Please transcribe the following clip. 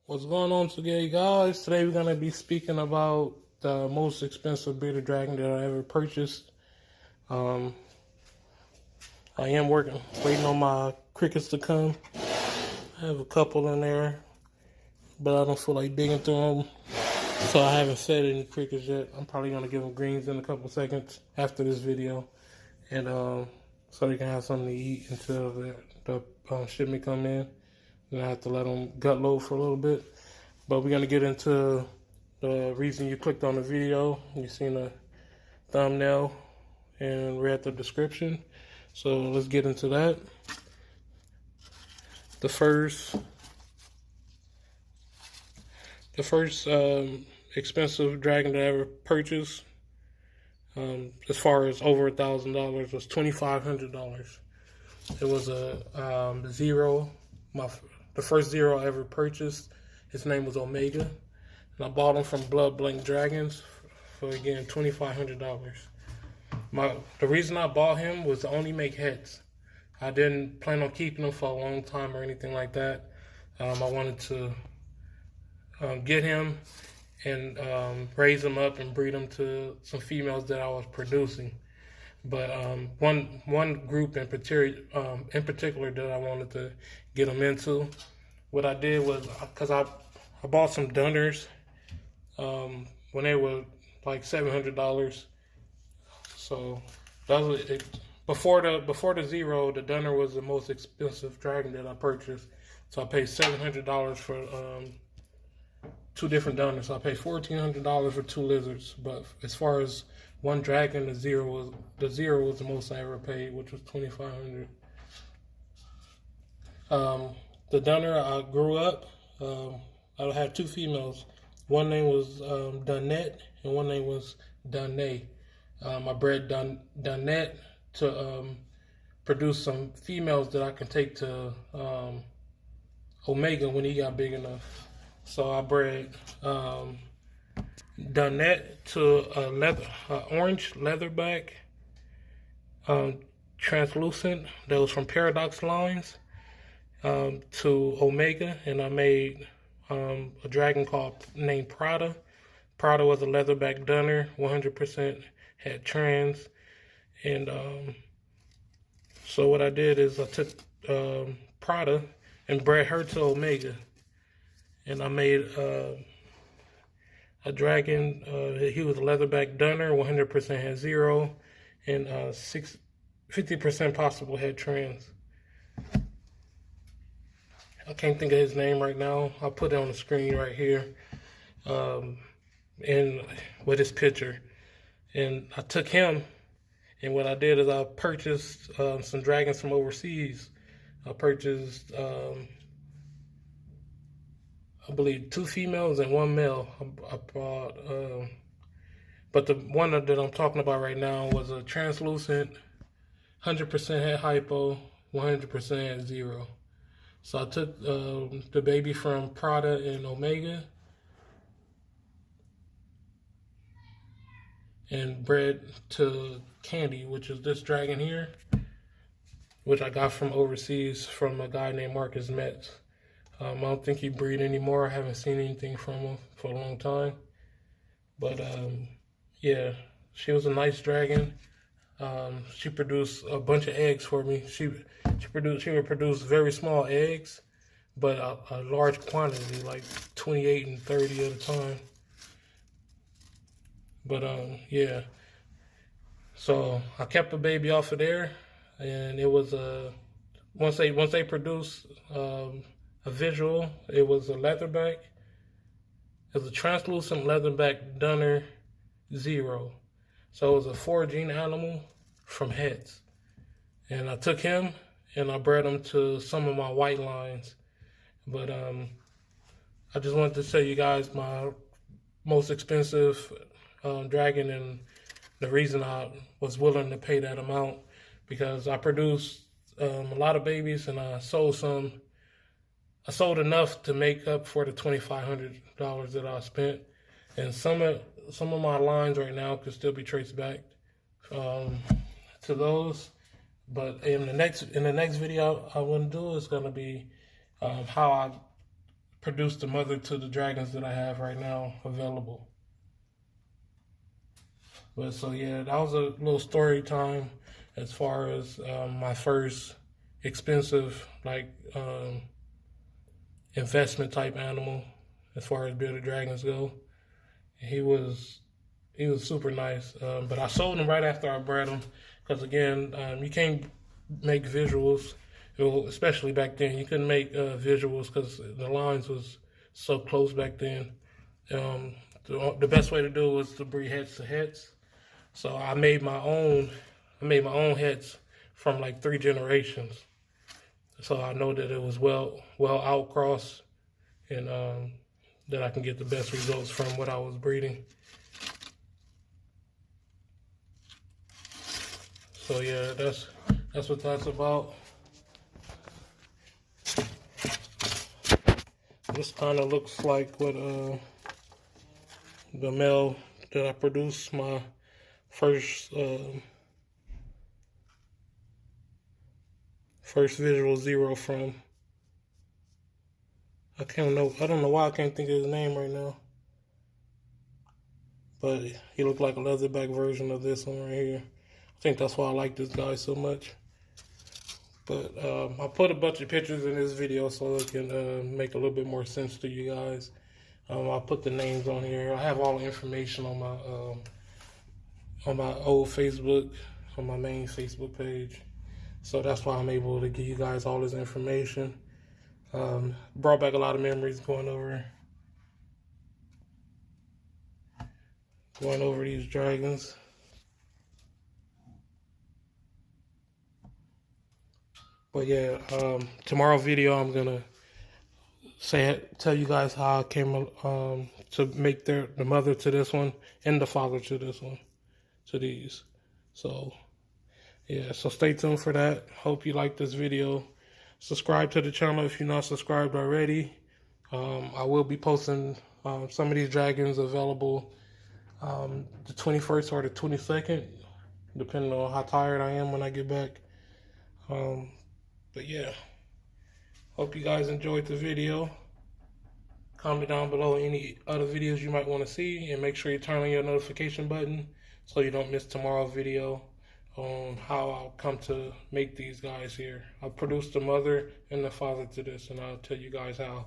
What's going on today, guys? Today we're going to be speaking about the most expensive bearded dragon that I ever purchased. I am waiting on my crickets to come. I have a couple in there, but I don't feel like digging through them, so I haven't fed any crickets yet. I'm probably going to give them greens in a couple seconds after this video, and so they can have something to eat until the shipment come in. Then I have to let them gut load for a little bit. But we're going to get into the reason you clicked on the video. You've seen the thumbnail and read the description. So let's get into that. The first expensive dragon that I ever purchased, as far as over $1,000, was $2,500. It was a zero. The first zero I ever purchased. His name was Omega, and I bought him from Blood Blank Dragons for, again, $2,500. The reason I bought him was to only make heads. I didn't plan on keeping him for a long time or anything like that. I wanted to get him and raise him up and breed him to some females that I was producing. But one group in particular that I wanted to get him into, what I did was, because I bought some Dunners when they were like $700. So that was it. Before the zero, the Dunner was the most expensive dragon that I purchased. So I paid $700 for two different Dunners. So I paid $1,400 for two lizards. But as far as one dragon, the zero was the most I ever paid, which was $2,500. The Dunner, I grew up. I had two females. One name was Dunnette, and one name was Dunne. I bred Dunnette to produce some females that I can take to Omega when he got big enough. So I bred Dunnette to orange leatherback, translucent, that was from Paradox Lines, to Omega, and I made a dragon named Prada. Prada was a leatherback Dunner, 100% had trans, and so what I did is I took Prada and bred her to Omega, and I made a dragon. He was a leatherback Dunner, 100% had zero, and 50% possible had trans. I can't think of his name right now. I'll put it on the screen right here, and with his picture. And I took him, and what I did is I purchased some dragons from overseas. I purchased, I believe, two females and one male. I bought, but the one that I'm talking about right now was a translucent, 100% had hypo, 100% had zero. So I took the baby from Prada and Omega and bred to Candy, which is this dragon here, which I got from overseas from a guy named Marcus Metz. I don't think he breed anymore. I haven't seen anything from him for a long time. But yeah, she was a nice dragon. She produced a bunch of eggs for me. She would produce very small eggs, but a large quantity, like 28 and 30 at a time. But yeah, so I kept the baby off of there, and it was once they produced a visual, it was a leatherback. It was a translucent leatherback Dunner zero. So it was a 4-gene animal from heads. And I took him and I bred him to some of my white lines. But I just wanted to show you guys my most expensive dragon, and the reason I was willing to pay that amount, because I produced a lot of babies and I sold some. I sold enough to make up for the $2,500 that I spent. And some of my lines right now could still be traced back to those. But in the next video I want to do is going to be how I produce the mother to the dragons that I have right now available. But so yeah, that was a little story time as far as my first expensive investment type animal as far as bearded dragons go. He was super nice, but I sold him right after I bred him because again, you can't make visuals. Well, especially back then, you couldn't make visuals because the lines was so close back then. The best way to do it was to breed heads to heads. So I made my own heads from like 3 generations. So I know that it was well outcrossed, and that I can get the best results from what I was breeding. So yeah, that's what that's about. This kind of looks like what the male that I produced my first visual zero from. I don't know why I can't think of his name right now. But he looked like a leatherback version of this one right here. I think that's why I like this guy so much. But I put a bunch of pictures in this video so it can make a little bit more sense to you guys. I'll put the names on here. I have all the information on my old Facebook, on my main Facebook page. So that's why I'm able to give you guys all this information. Brought back a lot of memories going over these dragons. But yeah, tomorrow video I'm gonna tell you guys how I came to make the mother to this one and the father to this one, to these. So yeah, so stay tuned for that. Hope you like this video. Subscribe to the channel if you're not subscribed already. I will be posting some of these dragons available the 21st or the 22nd, depending on how tired I am when I get back. But yeah, hope you guys enjoyed the video. Comment down below any other videos you might want to see, and make sure you turn on your notification button so you don't miss tomorrow's video on how I'll come to make these guys here. I'll produce the mother and the father to this, and I'll tell you guys how.